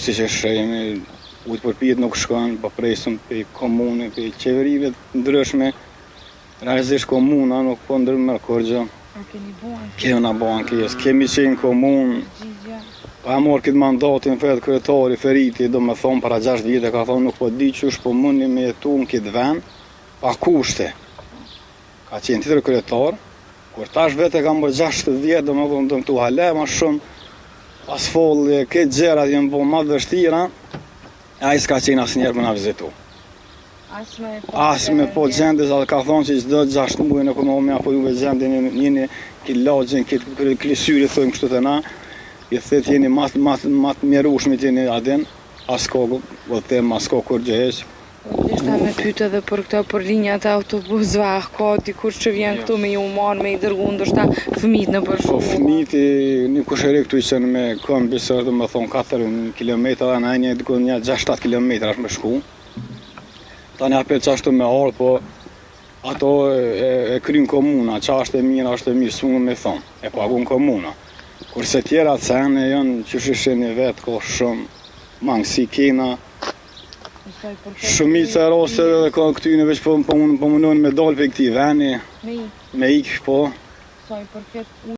si që shëjemi, ujtë përpijet nuk shkon, po presëm për komune, për qeverive ndryshme, realizisht komuna nuk po ndërmër kurgjë. Kemi na bo ankesë, kemi qenë komunë, pa morë këtë mandatin vetë kryetari Feriti, do me thonë para 6 vite, ka thonë nuk po di qysh po mundi me jetu në këtë vend, pa kushte. Ka qenë tjetër kryetar, kur tash vetë kam bërë 60 vjetë, do me thonë do më tu hale ma shumë, pas follë, këtë gjerat jenë bo ma vështira, a i s'ka qenë asë njerë për nga vizitu. Asme po gjendis, atë ka thonë që çdo 6 muaj në ekonomi, apo juve gjendin njëni këtë lagjën, këtë klisyri, thujmë kështu të na, i thët jeni matë mjerushmit jeni adin, as ka vëllëtem, as ka kur gjëheq. Ishta me pyte edhe për këto, për linjat e autobusëve, ka dikur që vjen këtu me ju marrë, me i dërgu, ndoshta fëmijët në për Po fëmijët një kusheri këtu i qenë me këmbi, se është me thonë 4 kilometra, dhe në një 6-7 kilometra është me shku. Tani apet që ashtu me ardhë, po ato e krynë komuna, që ashtë e mirë, s'unë me thonë, e pagun komuna. Kurse tjera cene janë që shisheni vetë, ka shumë mangësi kena, shumica e rasteve dhe ka këtyne veç po mundohen me dalë për këti veni, me ikë po.